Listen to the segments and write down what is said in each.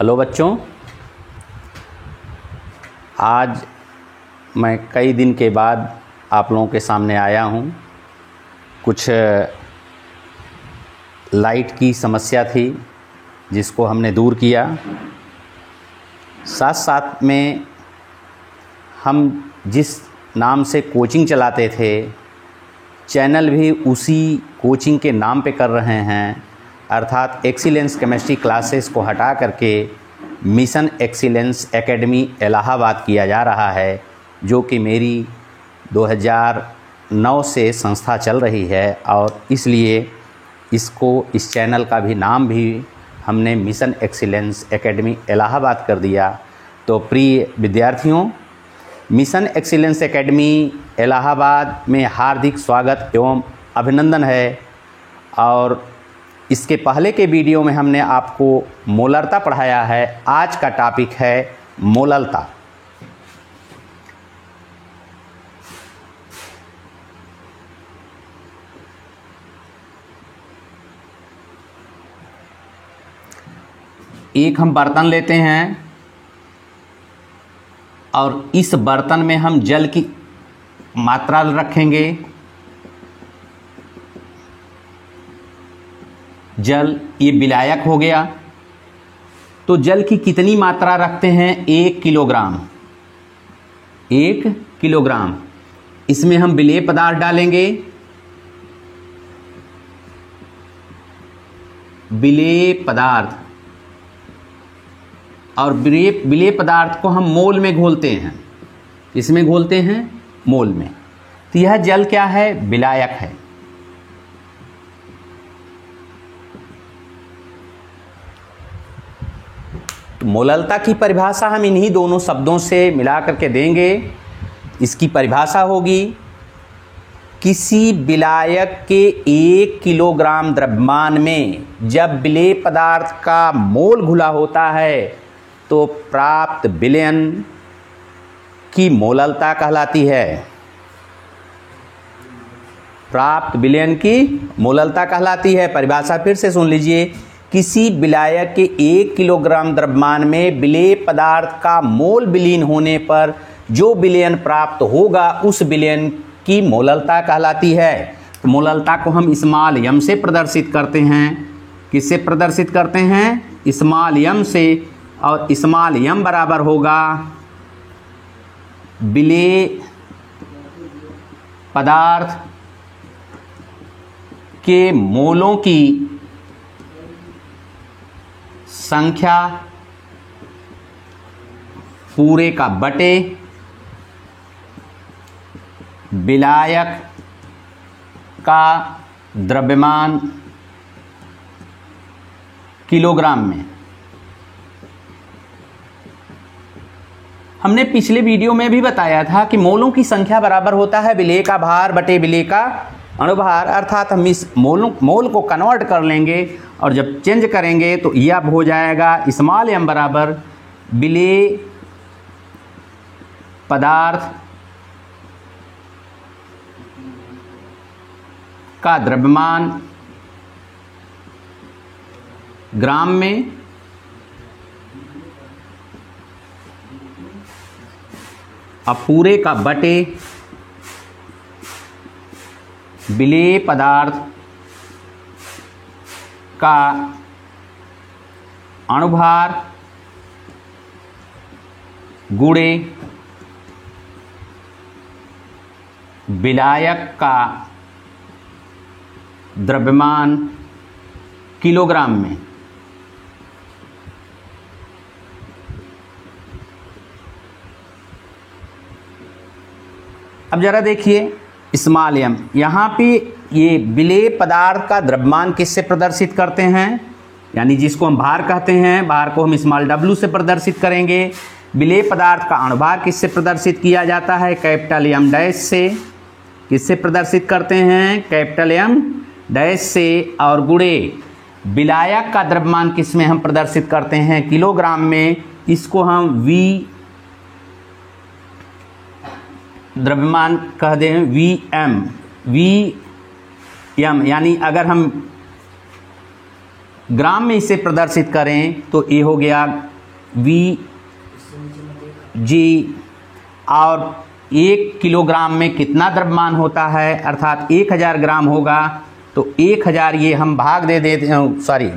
Hello बच्चों, आज मैं कई दिन के बाद आप लोगों के सामने आया हूँ। कुछ लाइट की समस्या थी जिसको हमने दूर किया। साथ साथ में हम जिस नाम से कोचिंग चलाते थे, चैनल भी उसी कोचिंग के नाम पे कर रहे हैं, अर्थात एक्सीलेंस केमिस्ट्री क्लासेस को हटा करके मिशन एक्सीलेंस एकेडमी इलाहाबाद किया जा रहा है, जो कि मेरी 2009 से संस्था चल रही है और इसलिए इस चैनल का भी नाम भी हमने मिशन एक्सीलेंस एकेडमी इलाहाबाद कर दिया। तो प्रिय विद्यार्थियों, मिशन एक्सीलेंस एकेडमी इलाहाबाद में हार्दिक स्वागत एवं अभिनंदन है। और इसके पहले के वीडियो में हमने आपको मोलरता पढ़ाया है। आज का टॉपिक है मोललता। एक हम बर्तन लेते हैं और इस बर्तन में हम जल की मात्रा रखेंगे। जल ये विलायक हो गया। तो जल की कितनी मात्रा रखते हैं? 1 किलोग्राम। 1 किलोग्राम। इसमें हम विलेय पदार्थ डालेंगे। विलेय पदार्थ, और विलेय पदार्थ को हम मोल में घोलते हैं। इसमें घोलते हैं मोल में। तो यह जल क्या है? विलायक है। तो मोललता की परिभाषा हम इन्हीं दोनों शब्दों से मिला करके देंगे। इसकी परिभाषा होगी, किसी विलायक के 1 किलोग्राम द्रव्यमान में जब विलेय पदार्थ का मोल घुला होता है तो प्राप्त विलयन की मोललता कहलाती है। प्राप्त विलयन की मोललता कहलाती है। परिभाषा फिर से सुन लीजिए, किसी विलायक के 1 किलोग्राम द्रव्यमान में विलेय पदार्थ का मोल विलीन होने पर जो विलयन प्राप्त होगा उस विलयन की मोललता कहलाती है। तो मोललता को हम स्मॉल m से प्रदर्शित करते हैं। किससे प्रदर्शित करते हैं? स्मॉल m से। और स्मॉल m बराबर होगा विलेय पदार्थ के मोलों की संख्या पूरे का बटे विलायक का द्रव्यमान किलोग्राम में। हमने पिछले वीडियो में भी बताया था कि मोलों की संख्या बराबर होता है विलेय का भार बटे विलेय का अणुभार। अर्थात हम इस मोल को कन्वर्ट कर लेंगे और जब चेंज करेंगे तो यह अब हो जाएगा स्मॉल m बराबर विलेय पदार्थ का द्रव्यमान ग्राम में अब पूरे का बटे विलेय पदार्थ का अणुभार गुणे विलायक का द्रव्यमान किलोग्राम में। अब जरा देखिए स्मॉल m, यहाँ पे ये विलेय पदार्थ का द्रव्यमान किससे प्रदर्शित करते हैं? यानी जिसको हम भार कहते हैं, भार को हम स्मॉल w से प्रदर्शित करेंगे। विलेय पदार्थ का अणुभार किससे प्रदर्शित किया जाता है? कैपिटल M डैश से। किससे प्रदर्शित करते हैं? कैपिटल M डैश से। और गुणे विलायक का द्रव्यमान किस में हम प्रदर्शित करते हैं? किलोग्राम में। इसको हम V द्रव्यमान कह दें वी एम, यानी अगर हम ग्राम में इसे प्रदर्शित करें तो ये हो गया वी जी, और 1 किलोग्राम में कितना द्रव्यमान होता है, अर्थात 1000 ग्राम होगा तो 1000 ये हम भाग दे देते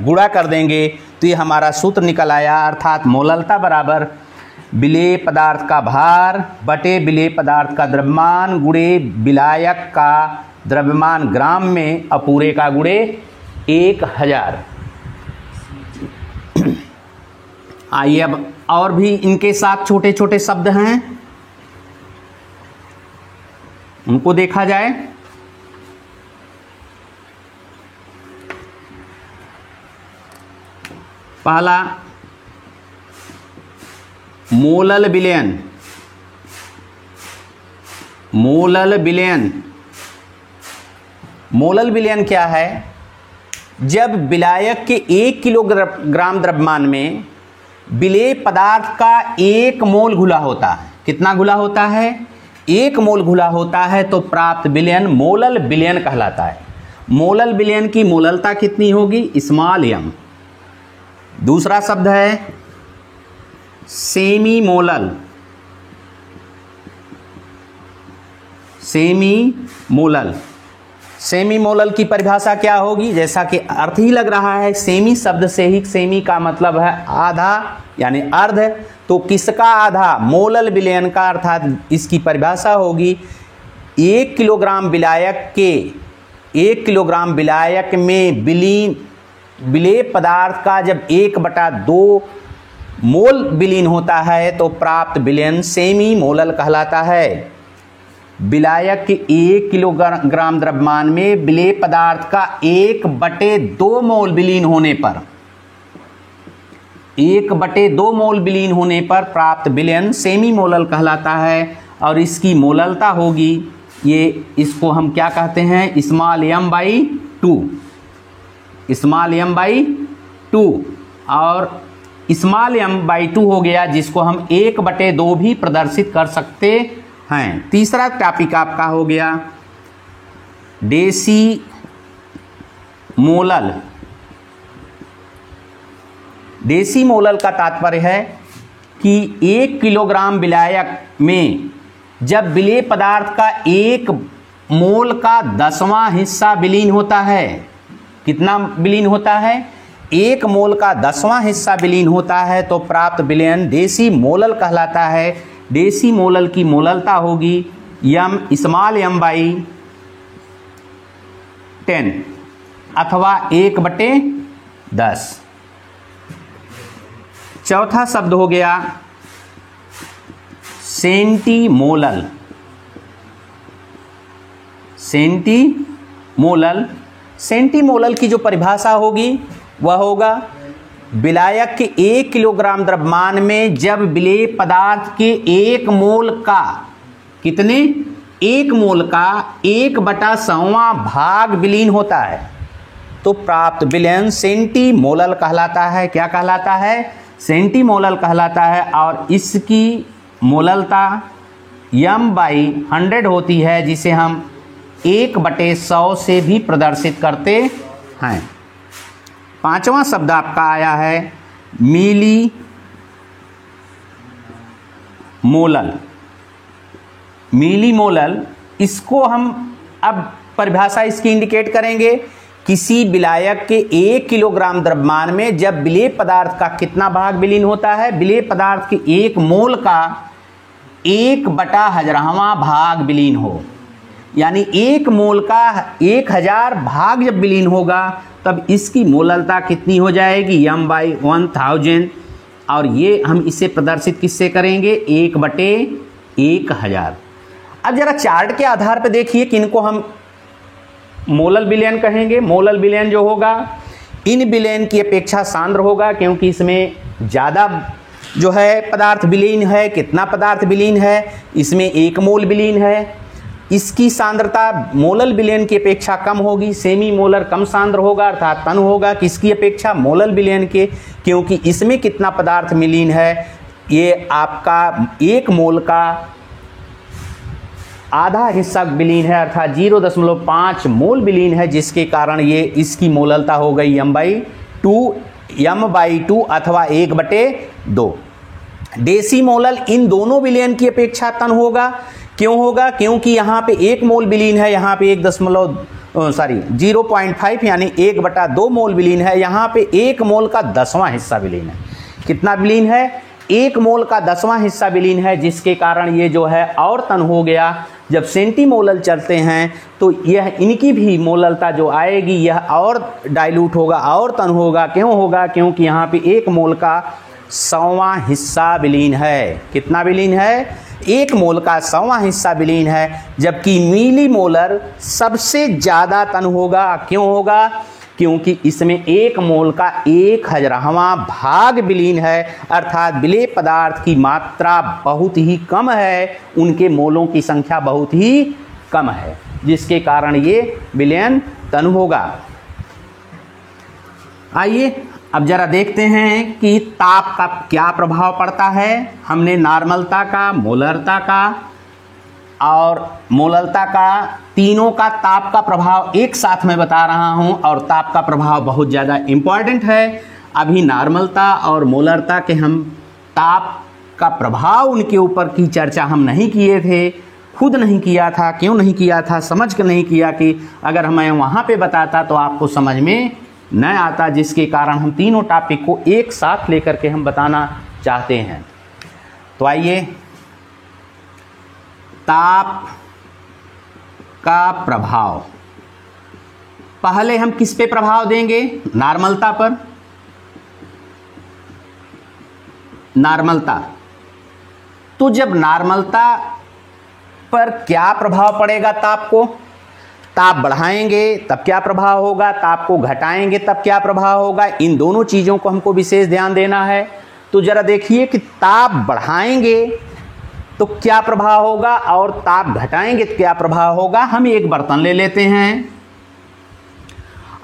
गुणा कर देंगे तो ये हमारा सूत्र निकल आया, अर्थात मोललता बराबर विलेय पदार्थ का भार बटे विलेय पदार्थ का द्रव्यमान गुणे विलायक का द्रव्यमान ग्राम में अपूरे का गुणे 1000। आइए अब और भी इनके साथ छोटे छोटे शब्द हैं, उनको देखा जाए। पहला मोलल विलयन। मोलल विलयन, मोलल विलयन क्या है? जब विलायक के 1 किलोग्राम द्रव्यमान में विलेय पदार्थ का 1 मोल घुला होता है। कितना घुला होता है? 1 मोल घुला होता है तो प्राप्त विलयन मोलल विलयन कहलाता है। मोलल विलयन की मोललता कितनी होगी? Small m। दूसरा शब्द है semi molal. Semi molal, semi molal की परिभाषा क्या होगी? जैसा कि अर्थ ही लग रहा है, सेमी शब्द से ही, सेमी का मतलब है आधा यानी अर्ध, तो किसका आधा? मोलल विलयन का, अर्थात इसकी परिभाषा होगी 1 किलोग्राम विलायक के 1 किलोग्राम विलायक में विलेय पदार्थ का जब 1/2 मोल विलीन होता है तो प्राप्त विलयन सेमी मोलल कहलाता है। विलायक के 1 किलोग्राम द्रव्यमान में विलेय पदार्थ का 1/2 मोल विलीन होने पर 1/2 मोल विलीन होने पर प्राप्त विलयन सेमी मोलल कहलाता है। और इसकी मोललता होगी, ये इसको हम क्या कहते हैं? Small m/2। स्मॉल m/2 और स्मॉल m/2 हो गया, जिसको हम 1/2 भी प्रदर्शित कर सकते हैं। तीसरा टॉपिक आपका हो गया डेसी मोलल। डेसी मोलल का तात्पर्य है कि 1 किलोग्राम विलायक में जब विलेय पदार्थ का 1 मोल का 10वां हिस्सा विलीन होता है। कितना विलीन होता है? 1 मोल का 10वां हिस्सा विलीन होता है तो प्राप्त विलयन डेसी मोलल कहलाता है। डेसी मोलल की मोललता होगी स्मॉल m/10 अथवा 1/10। चौथा शब्द हो गया सेंटीमोलल। सेंटीमोलल, सेंटीमोलल की जो परिभाषा होगी वह होगा विलायक के 1 किलोग्राम द्रव्यमान में जब विलेय पदार्थ के 1 मोल का कितने 1 मोल का 1/100वां भाग विलीन होता है तो प्राप्त विलयन सेंटीमोलल कहलाता है। क्या कहलाता है? सेंटीमोलल कहलाता है। और इसकी मोललता m/100 होती है, जिसे हम 1/100 से भी प्रदर्शित करते हैं। पांचवा शब्द आपका आया है मिली मोलल। मिली मोलल, इसको हम अब परिभाषा इसकी इंडिकेट करेंगे। किसी विलायक के 1 किलोग्राम द्रव्यमान में जब विलेय पदार्थ का कितना भाग विलीन होता है? विलेय पदार्थ के 1 मोल का 1/1000वां भाग विलीन हो, यानी 1 मोल का 1000 भाग जब विलीन होगा तब इसकी मोललता कितनी हो जाएगी? m/1000। और ये हम इसे प्रदर्शित किससे करेंगे? 1/1000। अब जरा चार्ट के आधार पर देखिए किनको हम मोलल विलयन कहेंगे। मोलल विलयन जो होगा इन विलयन की अपेक्षा सांद्र होगा, क्योंकि इसमें ज़्यादा जो है पदार्थ विलीन है। कितना पदार्थ विलीन है? इसमें 1 मोल विलीन है। इसकी सांद्रता मोलल विलयन की अपेक्षा कम होगी। सेमी मोलर कम सांद्र होगा, अर्थात तन होगा किसकी अपेक्षा? मोलल विलयन के, क्योंकि इसमें कितना पदार्थ विलीन है? ये आपका 1 मोल का आधा हिस्सा विलीन है, अर्थात 0.5 मोल विलीन है, जिसके कारण ये इसकी मोललता हो गई m/2 अथवा 1/2। डेसीमोलल इन दोनों विलयन की अपेक्षा तन होगा। क्यों होगा? क्योंकि यहाँ पे 1 मोल विलीन है, यहाँ पे 0.5 यानी 1/2 मोल विलीन है, यहाँ पे 1 मोल का 10वां हिस्सा विलीन है। कितना विलीन है? 1 मोल का 10वां हिस्सा विलीन है, जिसके कारण ये जो है और तन हो गया। जब सेंटीमोलल चलते हैं तो यह इनकी भी मोललता जो आएगी यह और डाइल्यूट होगा और तन होगा। क्यों होगा? क्योंकि यहाँ पे 1 मोल का 100वां हिस्सा विलीन है। कितना विलीन है? 1 मोल का 100वां हिस्सा विलीन है, जबकि मिलीमोलर सबसे ज़्यादा तन होगा। क्यों होगा? क्योंकि इसमें 1 मोल का 1/1000वां भाग विलीन है, अर्थात विलेय पदार्थ की मात्रा बहुत ही कम है, उनके मोलों की संख्या बहुत ही कम है, जिसके कारण ये विलयन तन होगा। आइए अब जरा देखते हैं कि ताप का क्या प्रभाव पड़ता है। हमने नॉर्मलता का, मोलरता का और मोललता का, तीनों का ताप का प्रभाव एक साथ में बता रहा हूं, और ताप का प्रभाव बहुत ज़्यादा इम्पॉर्टेंट है। अभी नॉर्मलता और मोलरता के हम ताप का प्रभाव उनके ऊपर की चर्चा हम नहीं किए थे, खुद नहीं किया था। क्यों नहीं किया था? समझ कर नहीं किया कि अगर मैं वहाँ पे बताता तो आपको समझ में न आता, जिसके कारण हम तीनों टॉपिक को एक साथ लेकर के हम बताना चाहते हैं। तो आइए, ताप का प्रभाव, पहले हम किस पे प्रभाव देंगे? नॉर्मलता पर। नॉर्मलता, तो जब नॉर्मलता पर क्या प्रभाव पड़ेगा ताप को? ताप बढ़ाएंगे तब क्या प्रभाव होगा, ताप को घटाएंगे तब क्या प्रभाव होगा, इन दोनों चीज़ों को हमको विशेष ध्यान देना है। तो जरा देखिए कि ताप बढ़ाएंगे तो क्या प्रभाव होगा और ताप घटाएंगे तो क्या प्रभाव होगा। हम एक बर्तन ले लेते हैं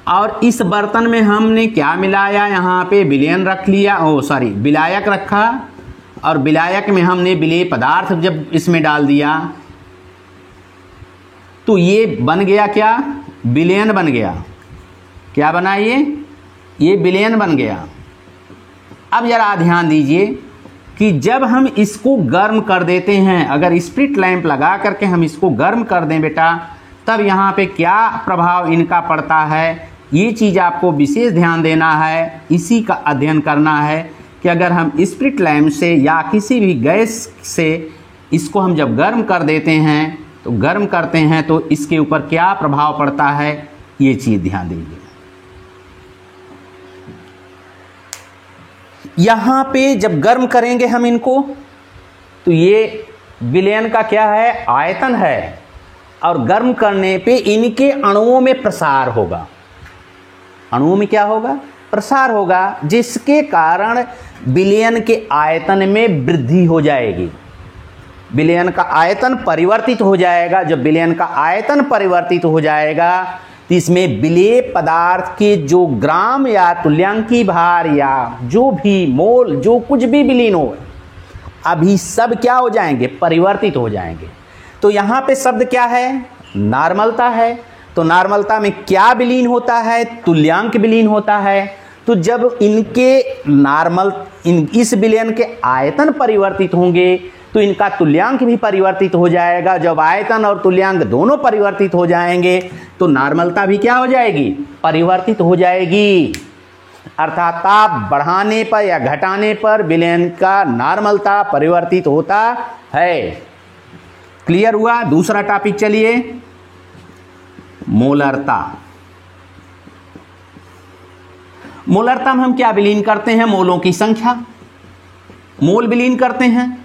और इस बर्तन में हमने क्या मिलाया, यहाँ पे विलयन रख लिया, विलायक रखा, और विलायक में हमने विलेय पदार्थ जब इसमें डाल दिया तो ये बन गया क्या? विलयन बन गया। क्या बना ये विलयन बन गया। अब जरा ध्यान दीजिए कि जब हम इसको गर्म कर देते हैं, अगर स्प्रिट लैंप लगा करके हम इसको गर्म कर दें बेटा, तब यहाँ पे क्या प्रभाव इनका पड़ता है, ये चीज़ आपको विशेष ध्यान देना है, इसी का अध्ययन करना है कि अगर हम स्प्रिट लैंप से या किसी भी गैस से इसको हम जब गर्म कर देते हैं तो गर्म करते हैं तो इसके ऊपर क्या प्रभाव पड़ता है, ये चीज़ ध्यान दीजिए। यहाँ पे जब गर्म करेंगे हम इनको तो ये विलयन का क्या है? आयतन है, और गर्म करने पे इनके अणुओं में प्रसार होगा। अणुओं में क्या होगा? प्रसार होगा, जिसके कारण विलयन के आयतन में वृद्धि हो जाएगी। विलयन का आयतन परिवर्तित हो जाएगा। जब विलयन का आयतन परिवर्तित हो जाएगा तो इसमें विलेय पदार्थ के जो ग्राम या तुल्यांकी भार या जो भी मोल, जो कुछ भी विलीन हो, अभी सब क्या हो जाएंगे? परिवर्तित हो जाएंगे। तो यहाँ पे शब्द क्या है? नॉर्मलता है। तो नॉर्मलता में क्या विलीन होता है? तुल्यांक विलीन होता है। तो जब इस विलयन के आयतन परिवर्तित होंगे तो इनका तुल्यांक भी परिवर्तित हो जाएगा। जब आयतन और तुल्यांक दोनों परिवर्तित हो जाएंगे तो नॉर्मलता भी क्या हो जाएगी? परिवर्तित हो जाएगी। अर्थात ताप बढ़ाने पर या घटाने पर विलयन का नॉर्मलता परिवर्तित होता है। क्लियर हुआ? दूसरा टॉपिक चलिए, मोलरता। मोलरता में हम क्या विलीन करते हैं? मोलों की संख्या। मोल विलीन करते हैं।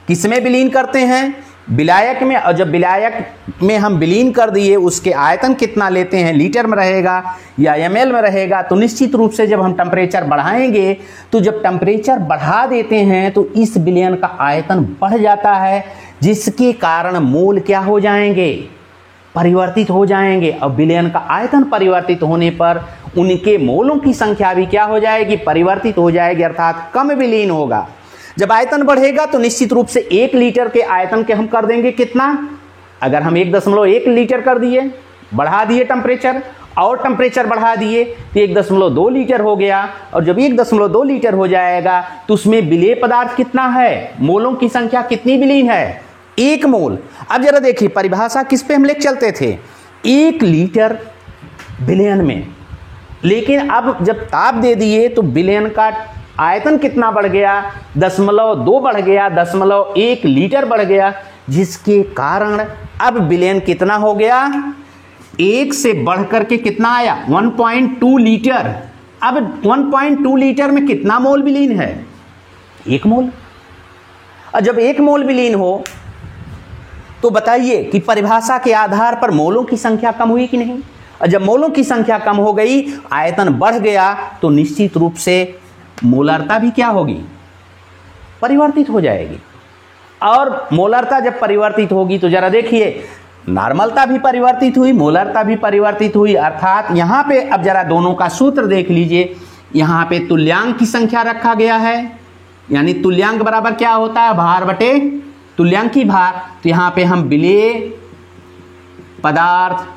किसमें विलीन करते हैं? विलायक में। और जब विलायक में हम विलीन कर दिए, उसके आयतन कितना लेते हैं, लीटर में रहेगा या ml में रहेगा, तो निश्चित रूप से जब हम टेम्परेचर बढ़ाएंगे, तो जब टेम्परेचर बढ़ा देते हैं तो इस विलयन का आयतन बढ़ जाता है, जिसके कारण मोल क्या हो जाएंगे? परिवर्तित हो जाएंगे। और विलयन का आयतन परिवर्तित होने पर उनके मोलों की संख्या भी क्या हो जाएगी? परिवर्तित हो जाएगी, अर्थात कम विलीन होगा। जब आयतन बढ़ेगा तो निश्चित रूप से 1 लीटर के आयतन के हम कर देंगे कितना? अगर हम 1.1 लीटर कर दिए, बढ़ा दिए टेम्परेचर, और टेम्परेचर बढ़ा दिए तो 1.2 लीटर हो गया, और जब 1.2 लीटर हो जाएगा तो उसमें विलेय पदार्थ कितना है, मोलों की संख्या कितनी विलीन है, 1 मोल। अब जरा देखिए परिभाषा किस पे हम लेके चलते थे, 1 लीटर बिलियन में, लेकिन अब जब ताप दे दिए तो बिलियन का आयतन कितना बढ़ गया, 0.2 बढ़ गया, 0.1 लीटर बढ़ गया, जिसके कारण अब बिलियन कितना हो गया, 1 से बढ़कर के कितना आया, 1.2 लीटर। अब 1.2 लीटर में कितना मोल विलीन है, 1 मोल। और जब 1 मोल विलीन हो तो बताइए कि परिभाषा के आधार पर मोलों की संख्या कम हुई कि नहीं। और जब मोलों की संख्या कम हो गई, आयतन बढ़ गया, तो निश्चित रूप से मोलरता भी क्या होगी, परिवर्तित हो जाएगी। और मोलरता जब परिवर्तित होगी तो जरा देखिए नॉर्मलता भी परिवर्तित हुई, मोलरता भी परिवर्तित हुई। अर्थात यहाँ पे अब जरा दोनों का सूत्र देख लीजिए, यहाँ पे तुल्यांक की संख्या रखा गया है, यानी तुल्यांक बराबर क्या होता है, भार बटे तुल्यांकी भार। तो यहाँ पे हम विलेय पदार्थ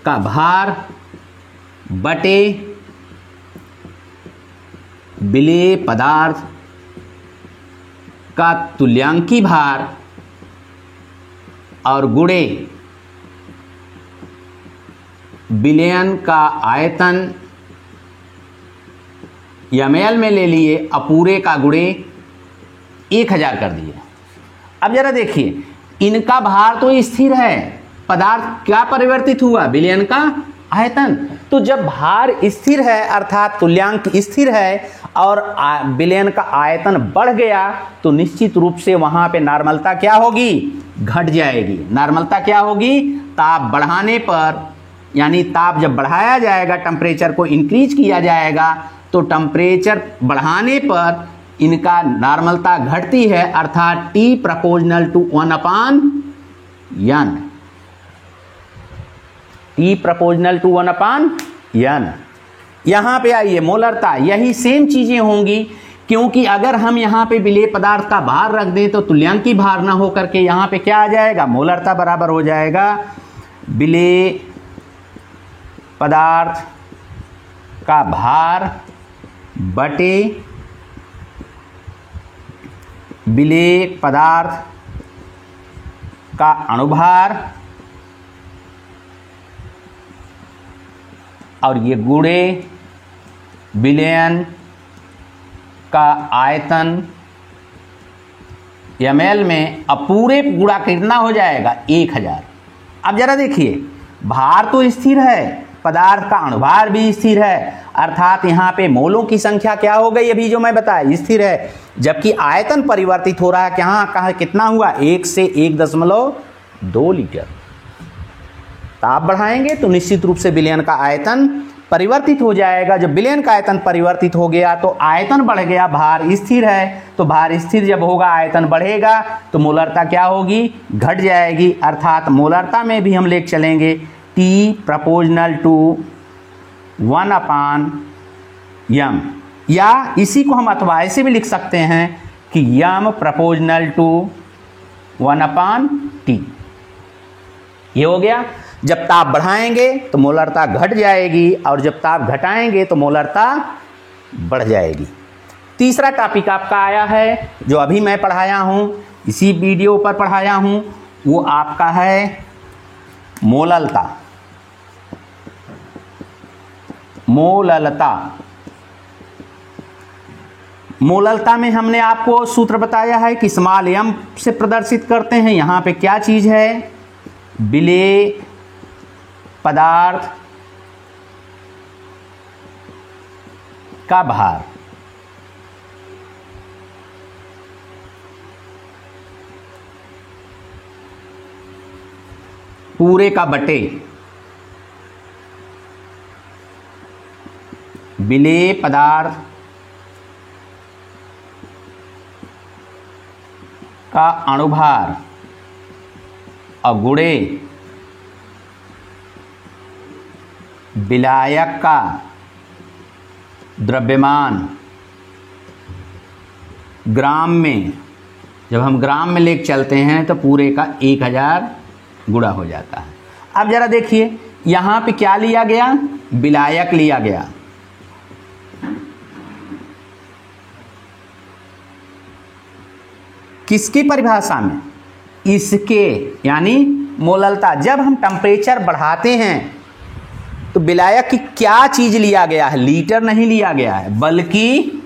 का भार बटे विलेय पदार्थ का तुल्यांकी भार और गुणे विलयन का आयतन ml में ले लिए, अपूरे का गुणे 1000 कर दिए। अब जरा देखिए इनका भार तो स्थिर है, पदार्थ क्या परिवर्तित हुआ, विलयन का आयतन। तो जब भार स्थिर है अर्थात तुल्यांक स्थिर है और विलयन का आयतन बढ़ गया, तो निश्चित रूप से वहां पे नॉर्मलता क्या होगी, घट जाएगी। नॉर्मलता क्या होगी, ताप बढ़ाने पर, यानी ताप जब बढ़ाया जाएगा, टेम्परेचर को इंक्रीज किया जाएगा, तो टेम्परेचर बढ़ाने पर इनका नॉर्मलता घटती है, अर्थात T proportional to 1/n, T proportional to 1/n। यहां पे आइए मोलरता, यही सेम चीजें होंगी, क्योंकि अगर हम यहां पे विलेय पदार्थ का भार रख दें तो तुल्यांकी भार ना हो करके यहां पे क्या आ जाएगा, मोलरता बराबर हो जाएगा विलेय पदार्थ का भार बटे विलेय पदार्थ का अणुभार, और ये गुणे विलयन का आयतन ml में, अपूरे गुणा कितना हो जाएगा, 1000। अब जरा देखिए भार तो स्थिर है, पदार्थ का अणुभार भी स्थिर है, अर्थात यहाँ पे मोलों की संख्या क्या हो गई, अभी जो मैं बताया स्थिर है, जबकि आयतन परिवर्तित हो रहा है। कहाँ कितना हुआ, 1 से 1.2 लीटर। ताप बढ़ाएंगे तो निश्चित रूप से विलयन का आयतन परिवर्तित हो जाएगा। जब विलयन का आयतन परिवर्तित हो गया तो आयतन बढ़ गया, भार स्थिर है, तो भार स्थिर जब होगा आयतन बढ़ेगा तो मोलरता क्या होगी, घट जाएगी। अर्थात मोलरता में भी हम लेके चलेंगे T प्रोपोर्शनल टू 1/m, या इसी को हम अथवा ऐसे भी लिख सकते हैं कि m प्रोपोर्शनल टू 1/T। ये हो गया। जब ताप बढ़ाएंगे तो मोलरता घट जाएगी, और जब ताप घटाएंगे तो मोलरता बढ़ जाएगी। तीसरा टॉपिक आपका आया है जो अभी मैं पढ़ाया हूं, इसी वीडियो पर पढ़ाया हूं, वो आपका है मोललता। मोललता, मोललता में हमने आपको सूत्र बताया है कि स्मॉल m से प्रदर्शित करते हैं। यहां पे क्या चीज है, विलेय पदार्थ का भार, पूरे का बटे विलेय पदार्थ का अणुभार और गुणे विलायक का द्रव्यमान। ग्राम में, जब हम ग्राम में लेके चलते हैं तो पूरे का 1000 गुणा हो जाता है। अब जरा देखिए यहां पे क्या लिया गया, विलायक लिया गया। किसकी परिभाषा में, इसके, यानी मोललता। जब हम टेम्परेचर बढ़ाते हैं तो विलायक की क्या चीज लिया गया है, लीटर नहीं लिया गया है, बल्कि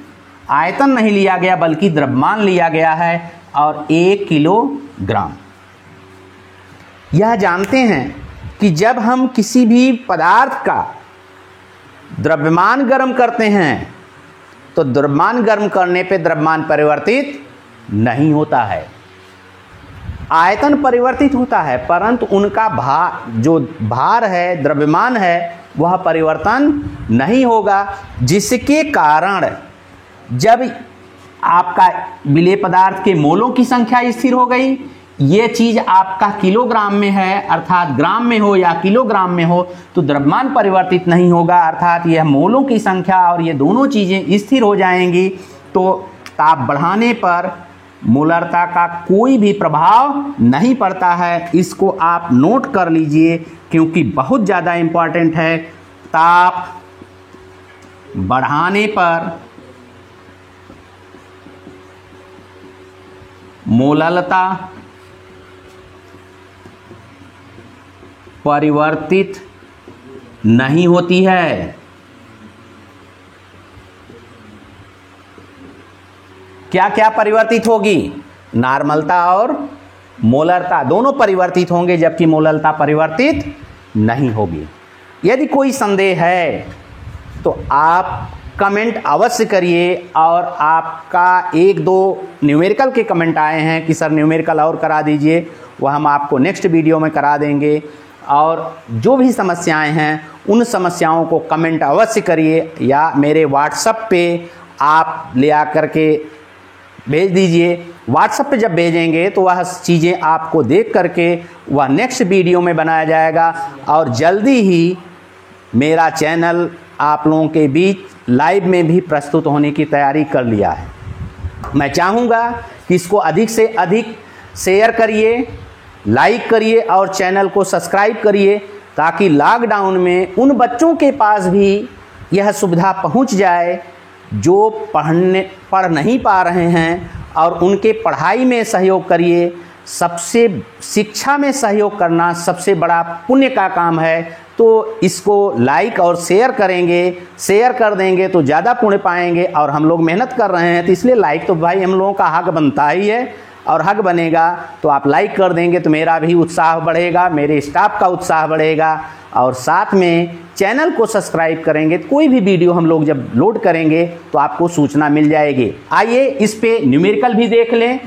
आयतन नहीं लिया गया, बल्कि द्रव्यमान लिया गया है, और 1 किलोग्राम। यह जानते हैं कि जब हम किसी भी पदार्थ का द्रव्यमान गर्म करते हैं तो द्रव्यमान गर्म करने पे द्रव्यमान परिवर्तित नहीं होता है, आयतन परिवर्तित होता है, परंतु उनका जो भार है, द्रव्यमान है, वह परिवर्तन नहीं होगा। जिसके कारण जब आपका विलेय पदार्थ के मोलों की संख्या स्थिर हो गई, ये चीज आपका किलोग्राम में है, अर्थात ग्राम में हो या किलोग्राम में हो, तो द्रव्यमान परिवर्तित नहीं होगा, अर्थात यह मोलों की संख्या और ये दोनों चीजें स्थिर हो जाएंगी। तो ताप बढ़ाने पर मोलरता का कोई भी प्रभाव नहीं पड़ता है। इसको आप नोट कर लीजिए क्योंकि बहुत ज़्यादा इम्पॉर्टेंट है। ताप बढ़ाने पर मोललता परिवर्तित नहीं होती है। क्या क्या परिवर्तित होगी, नॉर्मलता और मोलरता दोनों परिवर्तित होंगे, जबकि मोललता परिवर्तित नहीं होगी। यदि कोई संदेह है तो आप कमेंट अवश्य करिए, और आपका 1-2 न्यूमेरिकल के कमेंट आए हैं कि सर न्यूमेरिकल और करा दीजिए, वह हम आपको नेक्स्ट वीडियो में करा देंगे। और जो भी समस्याएं हैं उन समस्याओं को कमेंट अवश्य करिए, या मेरे व्हाट्सएप पे आप ले आकर के भेज दीजिए। व्हाट्सएप पे जब भेजेंगे तो वह चीज़ें आपको देख करके वह नेक्स्ट वीडियो में बनाया जाएगा, और जल्दी ही मेरा चैनल आप लोगों के बीच लाइव में भी प्रस्तुत होने की तैयारी कर लिया है। मैं चाहूँगा कि इसको अधिक से अधिक शेयर करिए, लाइक करिए और चैनल को सब्सक्राइब करिए, ताकि लॉकडाउन में उन बच्चों के पास भी यह सुविधा पहुँच जाए जो पढ़ नहीं पा रहे हैं, और उनके पढ़ाई में सहयोग करिए। सबसे शिक्षा में सहयोग करना सबसे बड़ा पुण्य का काम है। तो इसको लाइक और शेयर करेंगे, शेयर कर देंगे तो ज़्यादा पुण्य पाएंगे। और हम लोग मेहनत कर रहे हैं तो इसलिए लाइक तो भाई हम लोगों का हक बनता ही है, और हक बनेगा तो आप लाइक कर देंगे तो मेरा भी उत्साह बढ़ेगा, मेरे स्टाफ का उत्साह बढ़ेगा, और साथ में चैनल को सब्सक्राइब करेंगे। कोई भी वीडियो हम लोग जब लोड करेंगे तो आपको सूचना मिल जाएगी। आइए इस पे न्यूमेरिकल भी देख लें।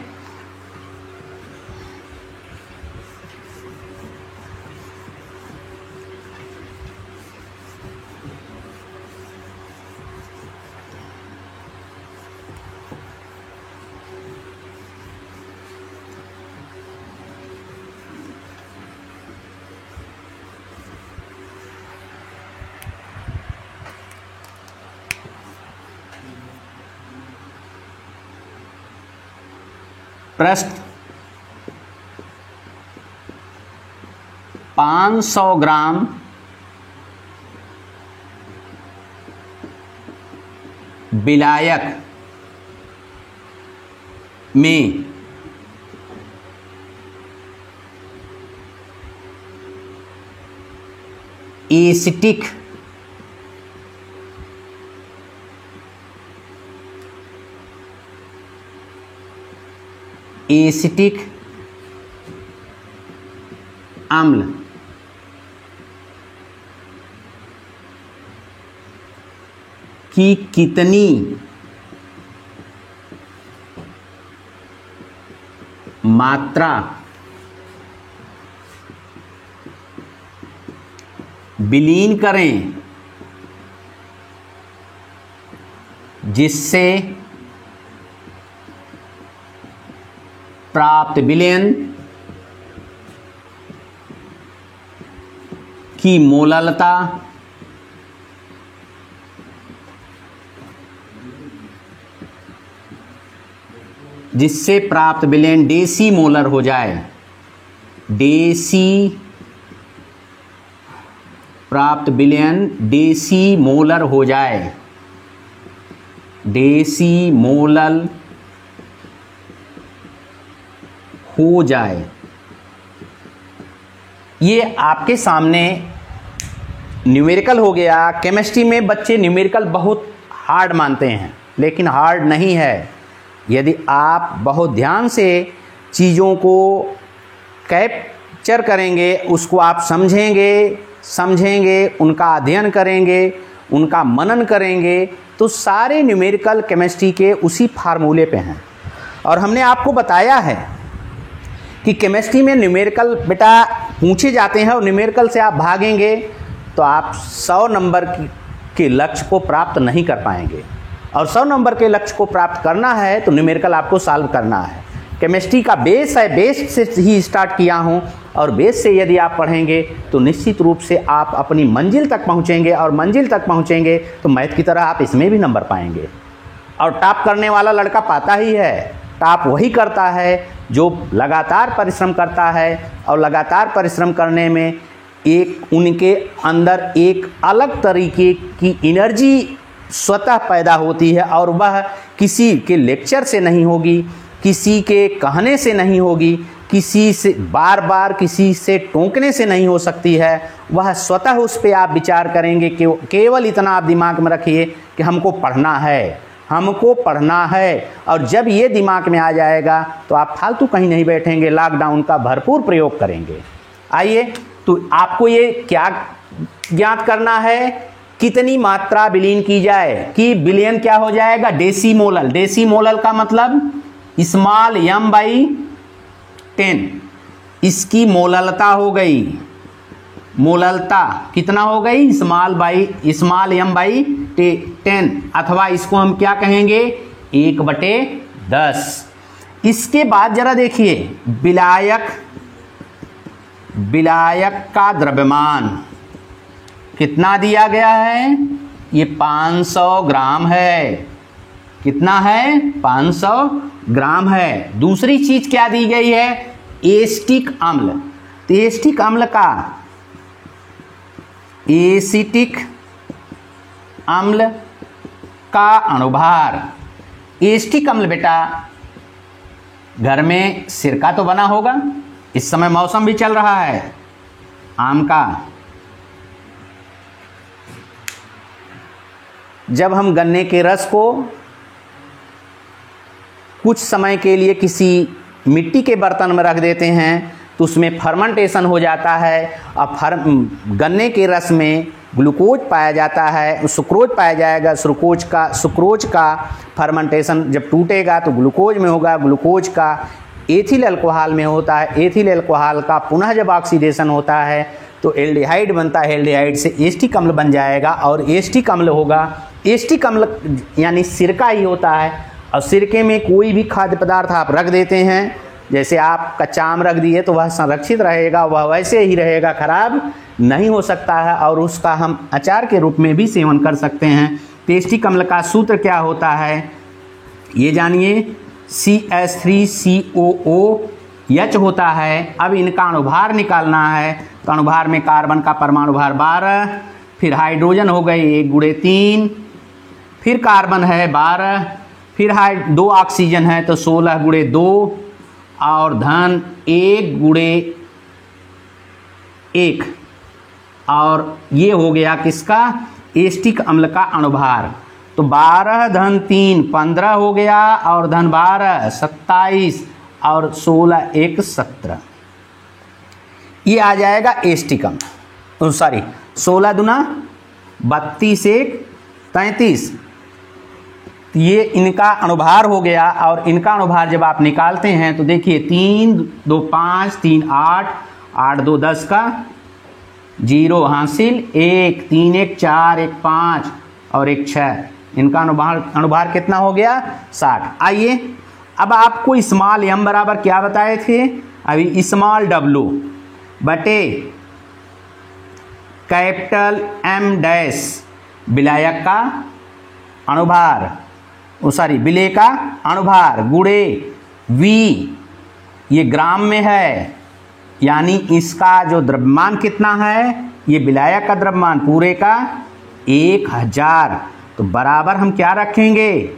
प्रश्न 500 ग्राम विलायक में एसिटिक अम्ल की कितनी मात्रा विलीन करें जिससे प्राप्त विलयन की मोललता जिससे प्राप्त विलयन डेसीमोलर हो जाए, डेसी प्राप्त विलयन डेसी मोलर हो जाए, डेसी मोलल हो जाए। ये आपके सामने न्यूमेरिकल हो गया। केमिस्ट्री में बच्चे न्यूमेरिकल बहुत हार्ड मानते हैं, लेकिन हार्ड नहीं है। यदि आप बहुत ध्यान से चीज़ों को कैप्चर करेंगे, उसको आप समझेंगे, उनका अध्ययन करेंगे, उनका मनन करेंगे, तो सारे न्यूमेरिकल केमिस्ट्री के उसी फार्मूले पे हैं। और हमने आपको बताया है कि केमिस्ट्री में न्यूमेरिकल बेटा पूछे जाते हैं और न्यूमेरिकल से आप भागेंगे तो आप 100 नंबर के लक्ष्य को प्राप्त नहीं कर पाएंगे। और 100 नंबर के लक्ष्य को प्राप्त करना है तो न्यूमेरिकल आपको सॉल्व करना है। केमिस्ट्री का बेस है, बेस से ही स्टार्ट किया हूँ, और बेस से यदि आप पढ़ेंगे तो निश्चित रूप से आप अपनी मंजिल तक पहुँचेंगे, और मंजिल तक पहुँचेंगे तो मैथ की तरह आप इसमें भी नंबर पाएंगे। और टॉप करने वाला लड़का पाता ही है। टॉप वही करता है जो लगातार परिश्रम करता है, और लगातार परिश्रम करने में एक उनके अंदर एक अलग तरीके की एनर्जी स्वतः पैदा होती है, और वह किसी के लेक्चर से नहीं होगी, किसी के कहने से नहीं होगी, किसी से बार बार किसी से टोकने से नहीं हो सकती है। वह स्वतः उस पर आप विचार करेंगे कि केवल इतना आप दिमाग में रखिए कि हमको पढ़ना है, हमको पढ़ना है। और जब ये दिमाग में आ जाएगा तो आप फालतू कहीं नहीं बैठेंगे, लॉकडाउन का भरपूर प्रयोग करेंगे। आइए, तो आपको ये क्या ज्ञात करना है, कितनी मात्रा विलीन की जाए कि विलयन क्या हो जाएगा, डेसीमोलल। डेसीमोलल का मतलब स्मॉल m बाई 10, इसकी मोललता हो गई, मोललता कितना हो गई, स्मॉल m बाई 10, अथवा इसको हम क्या कहेंगे, 1/10। इसके बाद जरा देखिए विलायक का द्रव्यमान कितना दिया गया है, ये 500 ग्राम है। कितना है, 500 ग्राम है। दूसरी चीज क्या दी गई है, एसिटिक अम्ल। तो एसिटिक अम्ल का, एसिटिक अम्ल का अणुभार। एसिटिक अम्ल बेटा, घर में सिरका तो बना होगा, इस समय मौसम भी चल रहा है आम का। जब हम गन्ने के रस को कुछ समय के लिए किसी मिट्टी के बर्तन में रख देते हैं तो उसमें फर्मेंटेशन हो जाता है, और गन्ने के रस में ग्लूकोज पाया जाता है, सुक्रोज पाया जाएगा। सुक्रोज का फर्मेंटेशन जब टूटेगा तो ग्लूकोज में होगा, ग्लूकोज का एथिल अल्कोहल में होता है, एथिल अल्कोहल का पुनः जब ऑक्सीडेशन होता है तो एल्डिहाइड बनता है, एल्डिहाइड से एसिटिक अम्ल बन जाएगा, और एसिटिक अम्ल होगा। एसिटिक अम्ल यानी सिरका ही होता है, और सिरके में कोई भी खाद्य पदार्थ आप रख देते हैं, जैसे आप कच्चा आम रख दिए तो वह संरक्षित रहेगा, वह वैसे ही रहेगा, खराब नहीं हो सकता है, और उसका हम अचार के रूप में भी सेवन कर सकते हैं। एसिटिक अम्ल का सूत्र क्या होता है ये जानिए, CH3COOH होता है। अब इनका अणुभार निकालना है, तो अणुभार में कार्बन का परमाणु भार 12, फिर हाइड्रोजन हो गई 1/3, फिर कार्बन है 12, फिर 2 ऑक्सीजन है तो 16/2, और धन 1/1, और ये हो गया किसका, एसिटिक अम्ल का अणुभार। तो 12 धन 3 15 हो गया, और धन 12 27, और 16 1 17, ये आ जाएगा एसिटिक अम्ल। सॉरी, 16 दूना 32 1 33, ये इनका अणुभार हो गया। और इनका अणुभार जब आप निकालते हैं तो देखिए 3 2 5 3 8 8 2 10 का 0 हासिल, 1 3 1 4 1 5 और 1 6, इनका अणुभार कितना हो गया, 60। आइए, अब आपको स्मॉल m बराबर क्या बताए थे, अभी स्मॉल w बटे कैपिटल M डैश विलायक का अणुभार, विलेय का अणुभार गुणे V, ये ग्राम में है, यानी इसका जो द्रव्यमान कितना है, ये विलायक का द्रव्यमान पूरे का 1000। तो बराबर हम क्या रखेंगे,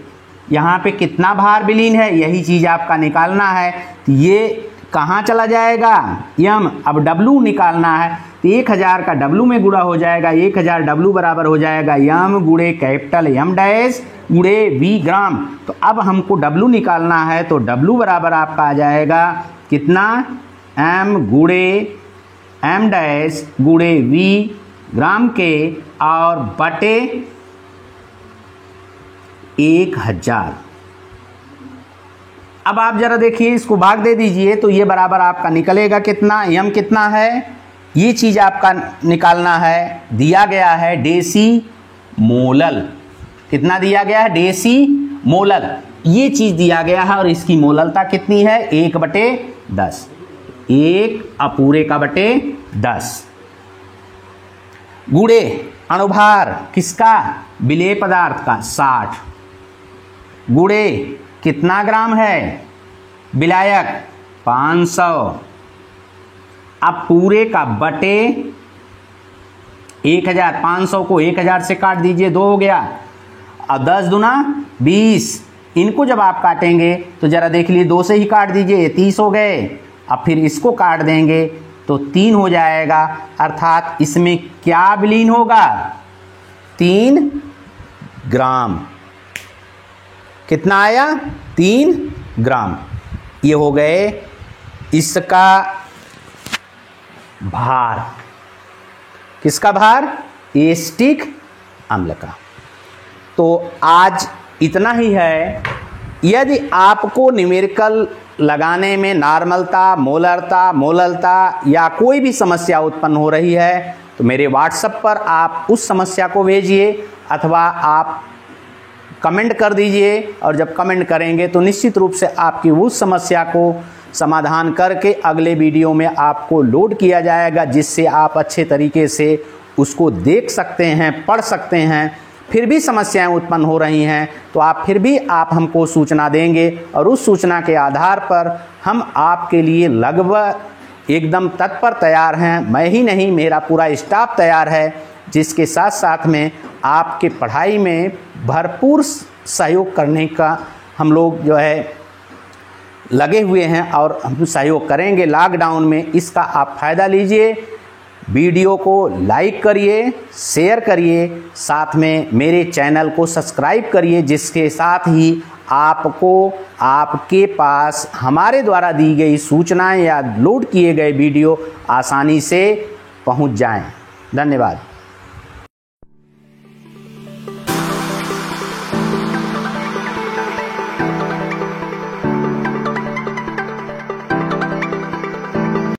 यहाँ पे कितना भार विलीन है यही चीज़ आपका निकालना है। तो ये कहाँ चला जाएगा, यम। अब डब्लू निकालना है तो 1000 का डब्लू में गुणा हो जाएगा, 1000 डब्लू बराबर हो जाएगा यम गुणे कैपिटल एम डैश गुणे वी ग्राम। तो अब हमको डब्लू निकालना है तो डब्लू बराबर आपका आ जाएगा कितना, एम गुणे एम डैश गुणे वी ग्राम के और बटे 1000। अब आप जरा देखिए, इसको भाग दे दीजिए तो ये बराबर आपका निकलेगा कितना, यम कितना है, ये चीज़ आपका निकालना है। दिया गया है डेसी मोलल, कितना दिया गया है, डेसी मोलल, ये चीज़ दिया गया है। और इसकी मोललता कितनी है, 1/10, 1 अपूरे का बटे 10 गुणे अणुभार किसका, विलेय पदार्थ का 60 गुणे कितना ग्राम है, विलायक 500। अब पूरे का बटे 1000, 500 को 1000 से काट दीजिए, 2 हो गया। अब 10 दूना 20, इनको जब आप काटेंगे तो जरा देख लीजिए, 2 से ही काट दीजिए, 30 हो गए। अब फिर इसको काट देंगे तो 3 हो जाएगा, अर्थात इसमें क्या विलीन होगा, 3 ग्राम। कितना आया, 3 ग्राम। ये हो गए इसका भार, किसका भार, एसिटिक अम्ल का। तो आज इतना ही है। यदि आपको न्यूमेरिकल लगाने में नॉर्मलता, मोलरता या कोई भी समस्या उत्पन्न हो रही है तो मेरे व्हाट्सएप पर आप उस समस्या को भेजिए अथवा आप कमेंट कर दीजिए। और जब कमेंट करेंगे तो निश्चित रूप से आपकी उस समस्या को समाधान करके अगले वीडियो में आपको लोड किया जाएगा, जिससे आप अच्छे तरीके से उसको देख सकते हैं, पढ़ सकते हैं। फिर भी समस्याएं उत्पन्न हो रही हैं तो आप हमको सूचना देंगे और उस सूचना के आधार पर हम आपके लिए लगभग एकदम तत्पर तैयार हैं। मैं ही नहीं, मेरा पूरा स्टाफ तैयार है, जिसके साथ साथ में आपके पढ़ाई में भरपूर सहयोग करने का हम लोग जो है लगे हुए हैं और हम सहयोग करेंगे लॉकडाउन में। इसका आप फ़ायदा लीजिए, वीडियो को लाइक करिए, शेयर करिए, साथ में मेरे चैनल को सब्सक्राइब करिए, जिसके साथ ही आपको आपके पास हमारे द्वारा दी गई सूचनाएं या लोड किए गए वीडियो आसानी से पहुंच जाएं। धन्यवाद।